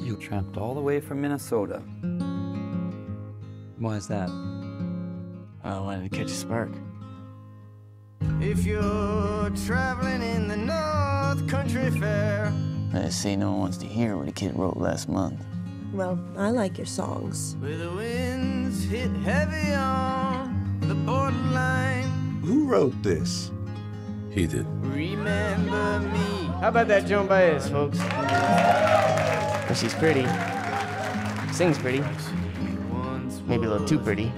You tramped all the way from Minnesota. Why is that? I wanted to catch a spark. If you're traveling in the North Country Fair. I just say no one wants to hear what a kid wrote last month. Well, I like your songs. Where the winds hit heavy on the borderline. Who wrote this? He did. Remember me. How about that Joan Baez, folks? But she's pretty. Sings pretty. Maybe a little too pretty.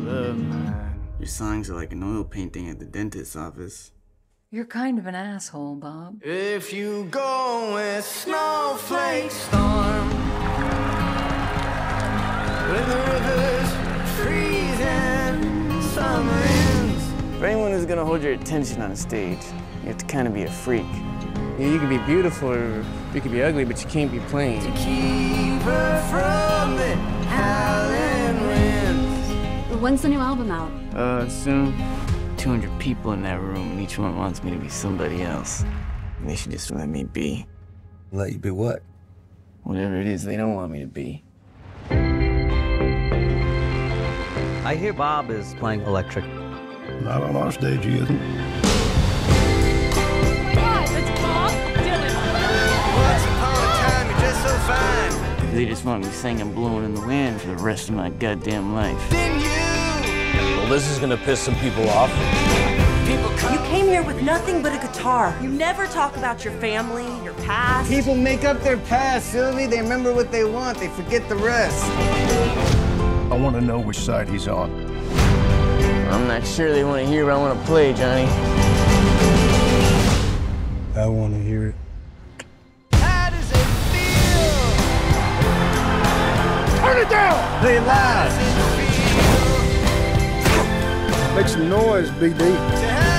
Your songs are like an oil painting at the dentist's office. You're kind of an asshole, Bob. If you go with snowflake storm, when the rivers freeze and summer ends. For anyone who's gonna hold your attention on stage, you have to kind of be a freak. You can be beautiful or you can be ugly, but you can't be plain. To keep her from the howling winds. When's the new album out? Soon. 200 people in that room, and each one wants me to be somebody else. And they should just let me be. Let you be what? Whatever it is they don't want me to be. I hear Bob is playing electric. Not on our stage, he isn't. Oh my God, it's Bob Dylan. Once upon a time, you're just so fine. They just want me singing Blowing in the Wind for the rest of my goddamn life. Then you. Well, this is gonna piss some people off. People come. You came here with nothing but a guitar. You never talk about your family, your past. People make up their past, Sylvie. They remember what they want. They forget the rest. I want to know which side he's on. I'm not sure they want to hear what I want to play, Johnny. I want to hear it. How does it feel? Turn it down! Play it loud! How does it feel Make some noise, BD. to have